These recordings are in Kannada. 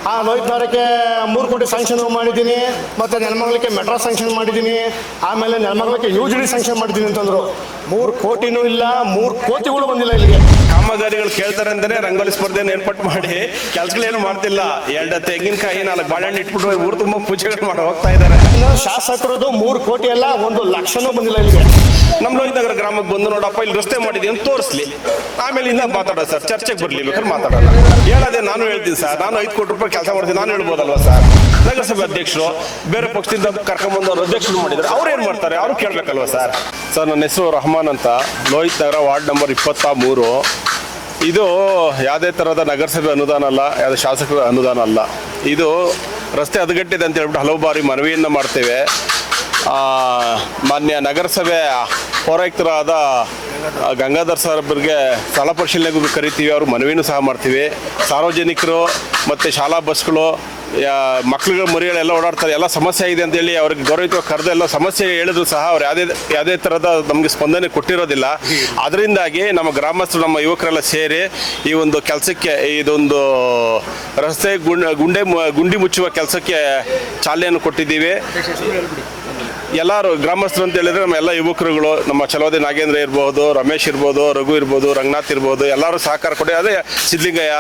ಆ ಲೋಹಿತ್ನಗರಕ್ಕೆ 3 ಕೋಟಿ ಸ್ಯಾಂಕ್ಷನ್ ಮಾಡಿದ್ದೀನಿ, ಮತ್ತು ನೆಲಮಂಗಲಕ್ಕೆ ಮೆಟ್ರೋ ಸ್ಯಾಂಕ್ಷನ್ ಮಾಡಿದ್ದೀನಿ, ಆಮೇಲೆ ನೆಲಮಂಗಲಕ್ಕೆ UGD ಸ್ಯಾಂಕ್ಷನ್ ಮಾಡಿದ್ದೀನಿ ಅಂತಂದರು. 3 ಕೋಟಿನೂ ಇಲ್ಲ, 3 ಕೋಟಿಗಳು ಬಂದಿಲ್ಲ ಇಲ್ಲಿಗೆ. ಕಾಮಗಾರಿಗಳು ಕೇಳ್ತಾರೆ ಅಂತಾನೆ ರಂಗೋಲಿ ಸ್ಪರ್ಧೆಯನ್ನು ಏರ್ಪಾటు ಮಾಡಿ ಕೆಲಸಗಳೇನು ಮಾಡ್ತಿಲ್ಲ. 2 ತೆಂಗಿನಕಾಯಿ 4 ಬಾಳೆಹಣ್ಣು ಇಟ್ಬಿಟ್ಟು ಊರು ತುಂಬ ಪೂಜೆಗಳು ಮಾಡಿ ಹೋಗ್ತಾ ಇದ್ದಾರೆ. ಶಾಸಕರದು 3 ಕೋಟಿ ಅಲ್ಲ, 1 ಲಕ್ಷನೂ ಬಂದಿಲ್ಲ ಇಲ್ಲಿಗೆ. ನಮ್ಮ ಲೋಹಿತ್ನಗರ ಗ್ರಾಮಕ್ಕೆ ಬಂದು ನೋಡಪ್ಪ ಇಲ್ಲಿ ರಸ್ತೆ ಮಾಡಿದೀನಿ ಅಂತ ತೋರಿಸ್ಲಿ, ಆಮೇಲೆ ಇಂದ ಮಾತಾಡೋದು ಸರ್, ಚರ್ಚೆಗೆ ಬರಲಿ ಬೇಕಾದ್ರೆ ಮಾತಾಡೋಣ. ಹೇಳೋದೇ ನಾನು ಹೇಳ್ತೀನಿ ಸರ್, ನಾನು 5 ಕೋಟಿ ರೂಪಾಯಿ ಕೆಲಸ ಮಾಡ್ತೀನಿ ನಾನು ಹೇಳ್ಬೋದಲ್ವಾ ಸರ್. ನಗರಸಭೆ ಅಧ್ಯಕ್ಷರು ಬೇರೆ ಪಕ್ಷದಿಂದ ಕರ್ಕೊಂಡ್ಬಂದು ಅವ್ರು ಅಧ್ಯಕ್ಷರು ಮಾಡಿದ್ದಾರೆ, ಅವ್ರು ಏನು ಮಾಡ್ತಾರೆ ಅವ್ರು ಕೇಳಬೇಕಲ್ವಾ ಸರ್. ಸರ್ ನನ್ನ ಹೆಸರು ರಹಮಾನ್ ಅಂತ, ಲೋಹಿತ್ನಗರ ವಾರ್ಡ್ ನಂಬರ್ 23. ಇದು ಯಾವುದೇ ಥರದ ನಗರಸಭೆ ಅನುದಾನ ಅಲ್ಲ, ಯಾವುದೇ ಶಾಸಕರ ಅನುದಾನ ಅಲ್ಲ. ಇದು ರಸ್ತೆ ಹದಗೆಟ್ಟಿದೆ ಅಂತ ಹೇಳ್ಬಿಟ್ಟು ಹಲವು ಬಾರಿ ಮನವಿಯನ್ನು ಮಾಡ್ತೇವೆ. ಮಾನ್ಯ ನಗರಸಭೆ ಪೌರಾಯುಕ್ತರಾದ ಗಂಗಾಧರ್ ಸಾಹೇಬ್ರಿಗೆ ಸ್ಥಳ ಪರಿಶೀಲನೆಗೂ ಕರಿತೀವಿ, ಅವರು ಮನವಿನೂ ಸಹ ಮಾಡ್ತೀವಿ. ಸಾರ್ವಜನಿಕರು ಮತ್ತು ಶಾಲಾ ಬಸ್ಗಳು ಮಕ್ಕಳುಗಳ ಮರಿಗಳೆಲ್ಲ ಓಡಾಡ್ತಾರೆ, ಎಲ್ಲ ಸಮಸ್ಯೆ ಆಗಿದೆ ಅಂತೇಳಿ ಅವ್ರಿಗೆ ಗೌರವಿತವಾಗಿ ಕರೆದು ಎಲ್ಲ ಸಮಸ್ಯೆ ಹೇಳಿದ್ರು ಸಹ ಅವ್ರು ಯಾವುದೇ ಥರದ ನಮಗೆ ಸ್ಪಂದನೆ ಕೊಟ್ಟಿರೋದಿಲ್ಲ. ಅದರಿಂದಾಗಿ ನಮ್ಮ ಗ್ರಾಮಸ್ಥರು ನಮ್ಮ ಯುವಕರೆಲ್ಲ ಸೇರಿ ಈ ಒಂದು ಕೆಲಸಕ್ಕೆ, ಇದೊಂದು ರಸ್ತೆ ಗುಂಡಿ ಮುಚ್ಚುವ ಕೆಲಸಕ್ಕೆ ಚಾಲನೆಯನ್ನು ಕೊಟ್ಟಿದ್ದೀವಿ. ಎಲ್ಲರೂ ಗ್ರಾಮಸ್ಥರು ಅಂತ ಹೇಳಿದ್ರೆ ನಮ್ಮ ಎಲ್ಲ ಯುವಕರುಗಳು, ನಮ್ಮ ಚಲವಾದಿ ನಾಗೇಂದ್ರ ಇರ್ಬೋದು, ರಮೇಶ್ ಇರ್ಬೋದು, ರಘು ಇರ್ಬೋದು, ರಂಗನಾಥ್ ಇರ್ಬೋದು, ಎಲ್ಲರೂ ಸಹಕಾರ ಕೊಡಿ. ಅದೇ ಸಿದ್ಲಿಂಗಯ್ಯ,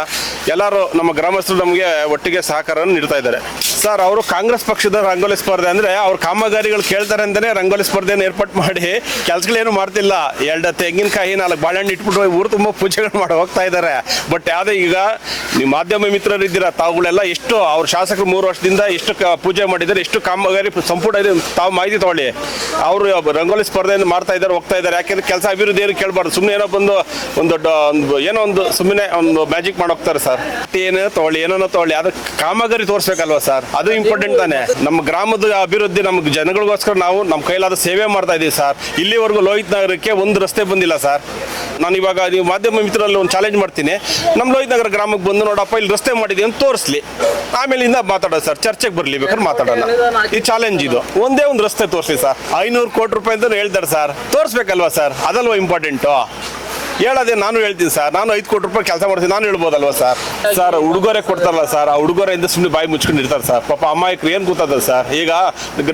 ಎಲ್ಲರೂ ನಮ್ಮ ಗ್ರಾಮಸ್ಥರು ನಮಗೆ ಒಟ್ಟಿಗೆ ಸಹಕಾರವನ್ನು ನೀಡ್ತಾ ಇದ್ದಾರೆ. ಸರ್ ಅವರು ಕಾಂಗ್ರೆಸ್ ಪಕ್ಷದ ರಂಗೋಲಿ ಸ್ಪರ್ಧೆ ಅಂದರೆ ಅವ್ರು ಕಾಮಗಾರಿಗಳು ಕೇಳ್ತಾರೆ ಅಂತಲೇ ರಂಗೋಲಿ ಸ್ಪರ್ಧೆಯನ್ನು ಏರ್ಪಾటు ಮಾಡಿ ಕೆಲಸಗಳೇನು ಮಾಡ್ತಿಲ್ಲ. 2 ತೆಂಗಿನಕಾಯಿ 4 ಬಾಳೆಹಣ್ಣು ಇಟ್ಬಿಟ್ಟು ಊರು ತುಂಬ ಪೂಜೆಗಳು ಮಾಡಿ ಹೋಗ್ತಾ ಇದ್ದಾರೆ. ಬಟ್ ಯಾವುದೇ ಈಗ ನೀವು ಮಾಧ್ಯಮ ಮಿತ್ರರಿದ್ದೀರಾ, ತಾವುಗಳೆಲ್ಲ ಎಷ್ಟು ಅವ್ರ ಶಾಸಕರು 3 ವರ್ಷದಿಂದ ಎಷ್ಟು ಪೂಜೆ ಮಾಡಿದ್ದಾರೆ, ಎಷ್ಟು ಕಾಮಗಾರಿ ಸಂಪೂರ್ಣ ಇದೆ ತಾವು ಮಾಹಿತಿ ತಗೊಳ್ಳಿ. ಅವರು ರಂಗೋಲಿ ಸ್ಪರ್ಧೆಯನ್ನು ಮಾಡ್ತಾ ಇದ್ದಾರೆ, ಹೋಗ್ತಾ ಇದ್ದಾರೆ. ಯಾಕೆಂದ್ರೆ ಕೆಲಸ ಅಭಿವೃದ್ಧಿ ಏನು ಕೇಳಬಾರ್ದು, ಸುಮ್ಮನೆ ಏನೋ ಬಂದು ಒಂದು ಸುಮ್ಮನೆ ಒಂದು ಮ್ಯಾಜಿಕ್ ಮಾಡಿ ಹೋಗ್ತಾರೆ ಸರ್. ಏನೋ ತಗೊಳ್ಳಿ, ಅದು ಕಾಮಗಾರಿ ತೋರಿಸ್ಬೇಕಲ್ವಾ ಸರ್, ಅದು ಇಂಪಾರ್ಟೆಂಟ್ ತಾನೆ. ನಮ್ಮ ಗ್ರಾಮದ ಅಭಿವೃದ್ಧಿ, ನಮ್ಗೆ ಜನಗಳಿಗೋಸ್ಕರ ನಾವು ನಮ್ಮ ಕೈಲಾದ ಸೇವೆ ಮಾಡ್ತಾ ಇದ್ದೀವಿ ಸರ್. ಇಲ್ಲಿವರೆಗೂ ಲೋಹಿತ್ನಗರಕ್ಕೆ ಒಂದು ರಸ್ತೆ ಬಂದಿಲ್ಲ ಸರ್. ನಾನು ಇವಾಗ ನೀವು ಮಾಧ್ಯಮ ಮಿತ್ರರಲ್ಲಿ ಒಂದು ಚಾಲೆಂಜ್ ಮಾಡ್ತೀನಿ, ನಮ್ಮ ಲೋಹಿತ್ನಗರ ಗ್ರಾಮಕ್ಕೆ ಬಂದು ನೋಡಪ್ಪ ಇಲ್ಲಿ ರಸ್ತೆ ಮಾಡಿದೀನಿ ಅಂತ ತೋರಿಸ್ಲಿ, ಆಮೇಲೆ ಇಂದ ಮಾತಾಡೋದು ಸರ್, ಚರ್ಚೆಗೆ ಬರಲಿ ಬೇಕಾದ್ರೆ ಮಾತಾಡೋಣ. ಈ ಚಾಲೆಂಜ್ ಇದು, ಒಂದೇ ಒಂದು ರಸ್ತೆ ತೋರಿಸಿ ಸರ್. 500 ಕೋಟಿ ರೂಪಾಯಿ ಅಂತ ಹೇಳ್ತಾರೆ ಸರ್, ತೋರಿಸ್ಬೇಕಲ್ವಾ ಸರ್, ಅದಲ್ವಾ ಇಂಪಾರ್ಟೆಂಟು. ಹೇಳೋದೇ ನಾನು ಹೇಳ್ತೀನಿ ಸರ್, ನಾನು 5 ಕೋಟಿ ರೂಪಾಯಿ ಕೆಲಸ ಮಾಡ್ತೀನಿ ನಾನು ಹೇಳ್ಬೋದಲ್ವ ಸರ್. ಸರ್ ಉಡುಗೊರೆ ಕೊಡ್ತಾರಲ್ಲ ಸರ್, ಆ ಉಡುಗೊರೆಯಿಂದ ಸುಮ್ಮನೆ ಬಾಯಿ ಮುಚ್ಕೊಂಡು ಇರ್ತಾರೆ ಸರ್. ಪಾಪ ಅಮಾಯಕರು ಏನು ಗೊತ್ತದ ಸರ್. ಈಗ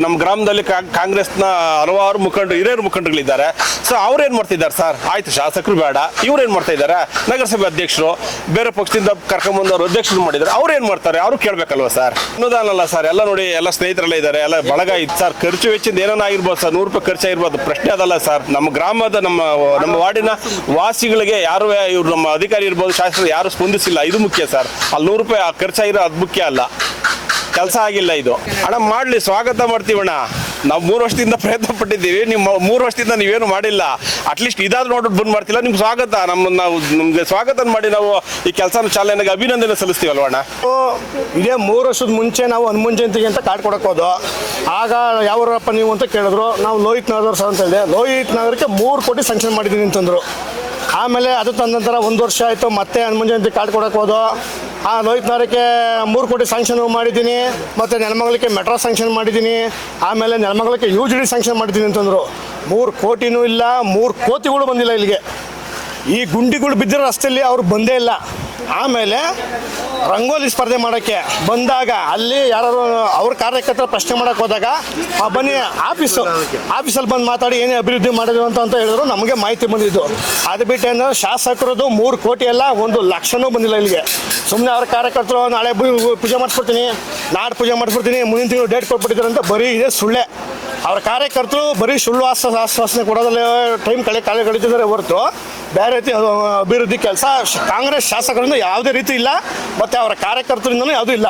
ನಮ್ಮ ಗ್ರಾಮದಲ್ಲಿ ಕಾಂಗ್ರೆಸ್ನ ಹಲವಾರು ಹಿರಿಯರು ಮುಖಂಡರುಗಳಿದ್ದಾರೆ. ಸೊ ಅವ್ರೇನು ಮಾಡ್ತಿದ್ದಾರೆ ಸರ್, ಆಯ್ತು ಶಾಸಕರು ಬೇಡ, ಇವ್ರೇನು ಮಾಡ್ತಾ ಇದ್ದಾರೆ, ನಗರಸಭೆ ಅಧ್ಯಕ್ಷರು ಬೇರೆ ಪಕ್ಷದಿಂದ ಕರ್ಕೊಂಡ್ಬಂದು ಅವ್ರು ಅಧ್ಯಕ್ಷರು ಮಾಡಿದ್ದಾರೆ, ಅವ್ರೇನು ಮಾಡ್ತಾರೆ ಅವ್ರು ಕೇಳಬೇಕಲ್ವ ಸರ್. ಅನುದಾನ ಅಲ್ಲ ಸರ್, ಎಲ್ಲ ನೋಡಿ ಎಲ್ಲ ಸ್ನೇಹಿತರೆಲ್ಲ ಇದ್ದಾರೆ, ಎಲ್ಲ ಬಳಗ ಇತ್ತು ಸರ್. ಖರ್ಚು ವೆಚ್ಚದ ಏನಾನ ಆಗಿರ್ಬೋದು ಸರ್, 100 ರೂಪಾಯಿ ಖರ್ಚಾಗಿರ್ಬೋದು, ಪ್ರಶ್ನೆ ಅದಲ್ಲ ಸರ್. ನಮ್ಮ ಗ್ರಾಮದ ನಮ್ಮ ವಾರ್ಡಿನ ವಾಸಿಗಳಿಗೆ ಯಾರು, ಇವ್ರು ನಮ್ಮ ಅಧಿಕಾರಿ ಇರ್ಬೋದು, ಶಾಸಕರು ಯಾರು ಸ್ಪಂದಿಸಿಲ್ಲ, ಇದು ಮುಖ್ಯ ಸರ್. ಅಲ್ಲಿ 100 ರೂಪಾಯಿ ಖರ್ಚಾಗಿರೋ ಅದು ಮುಖ್ಯ ಅಲ್ಲ, ಕೆಲಸ ಆಗಿಲ್ಲ. ಇದು ಹಣ ಮಾಡಲಿ, ಸ್ವಾಗತ ಮಾಡ್ತೀವಣ್ಣ. ನಾವು 3 ವರ್ಷದಿಂದ ಪ್ರಯತ್ನ ಪಟ್ಟಿದ್ದೀವಿ, ನಿಮ್ಮ 3 ವರ್ಷದಿಂದ ನೀವೇನು ಮಾಡಿಲ್ಲ. ಅಟ್ಲೀಸ್ಟ್ ಇದಾದ್ರೂ ನೋಡ್ಬಿಟ್ಟು ಬಂದು ಮಾಡ್ತಿಲ್ಲ, ನಿಮ್ಗೆ ಸ್ವಾಗತ. ನಮ್ಗೆ ಸ್ವಾಗತ ಮಾಡಿ ನಾವು ಈ ಕೆಲಸ ಚಾಲನೆಗೆ ಅಭಿನಂದನೆ ಸಲ್ಲಿಸ್ತೀವಲ್ವಣ್ಣ. ಇದೇ 3 ವರ್ಷದ ಮುಂಚೆ ನಾವು ಹನುಮಾನ್ ಜಯಂತಿಗೆ ಅಂತ ಕಾರ್ಡ್ ಕೊಡಕ್ಕೆ ಹೋದೋ, ಆಗ ಯಾವರಪ್ಪ ನೀವು ಅಂತ ಕೇಳಿದ್ರು. ನಾವು ಲೋಹಿತ್ನಗರ ಸರ್ ಅಂತ ಹೇಳಿದೆ. ಲೋಹಿತ್ನಗರಕ್ಕೆ 3 ಕೋಟಿ ಸ್ಯಾಂಕ್ಷನ್ ಮಾಡಿದ್ದೀನಿ ಅಂತಂದರು. ಆಮೇಲೆ ಅದು ತಂದ ನಂತರ 1 ವರ್ಷ ಆಯಿತು, ಮತ್ತೆ ಹನುಮಾನ್ ಜಯಂತಿ ಕಾರ್ಡ್ ಕೊಡಕ್ಕೆ ಹೋದೋ. ಆ ಲೋಹಿತ್ನಗರಕ್ಕೆ 3 ಕೋಟಿ ಸ್ಯಾಂಕ್ಷನ್ ಮಾಡಿದ್ದೀನಿ, ಮತ್ತು ನೆಲಮಂಗಲಕ್ಕೆ ಮೆಟ್ರೋ ಸ್ಯಾಂಕ್ಷನ್ ಮಾಡಿದ್ದೀನಿ, ಆಮೇಲೆ ನೆಲಮಂಗಲಕ್ಕೆ UGD ಸ್ಯಾಂಕ್ಷನ್ ಮಾಡಿದ್ದೀನಿ ಅಂತಂದರು. 3 ಕೋಟಿನೂ ಇಲ್ಲ, 3 ಕೋಟಿಗಳು ಬಂದಿಲ್ಲ ಇಲ್ಲಿಗೆ. ಈ ಗುಂಡಿಗಳು ಬಿದ್ದಿರೋ ರಸ್ತೆಯಲ್ಲಿ ಅವ್ರು ಬಂದೇ ಇಲ್ಲ. ಆಮೇಲೆ ರಂಗೋಲಿ ಸ್ಪರ್ಧೆ ಮಾಡೋಕ್ಕೆ ಬಂದಾಗ ಅಲ್ಲಿ ಯಾರು ಅವ್ರ ಕಾರ್ಯಕರ್ತರ ಪ್ರಶ್ನೆ ಮಾಡೋಕ್ಕೆ ಹೋದಾಗ ಬನ್ನಿ ಆಫೀಸಲ್ಲಿ ಬಂದು ಮಾತಾಡಿ ಏನೇ ಅಭಿವೃದ್ಧಿ ಮಾಡಿದ್ರು ಅಂತ ಹೇಳಿದ್ರು. ನಮಗೆ ಮಾಹಿತಿ ಬಂದಿದ್ದು. ಅದು ಬಿಟ್ಟು ಶಾಸಕರದು 3 ಕೋಟಿ ಅಲ್ಲ, 1 ಲಕ್ಷನೂ ಬಂದಿಲ್ಲ ಇಲ್ಲಿಗೆ. ಸುಮ್ಮನೆ ಅವ್ರ ಕಾರ್ಯಕರ್ತರು ನಾಳೆ ಪೂಜೆ ಮಾಡಿಸ್ಬಿಡ್ತೀನಿ, ನಾಡು ಪೂಜೆ ಮಾಡಿಸ್ಬಿಡ್ತೀನಿ, ಮುಂದಿನ ತಿಂಗಳು ಡೇಟ್ ಕೊಟ್ಬಿಟ್ಟಿದ್ದಾರೆ ಅಂತ ಬರೀ ಇದೆ ಸುಳ್ಳೆ. ಅವ್ರ ಕಾರ್ಯಕರ್ತರು ಬರೀ ಸುಳ್ಳು ಆಶ್ವಾಸನೆ ಕೊಡೋದಲ್ಲೇ ಟೈಮ್ ಕಳೀತಿದ್ದಾರೆ ಹೊರತು ಬೇರೆ ರೀತಿ ಅಭಿವೃದ್ಧಿ ಕೆಲಸ ಕಾಂಗ್ರೆಸ್ ಶಾಸಕರಿಂದ ಯಾವುದೇ ರೀತಿ ಇಲ್ಲ, ಮತ್ತು ಅವರ ಕಾರ್ಯಕರ್ತರಿಂದಲೂ ಯಾವುದೂ ಇಲ್ಲ.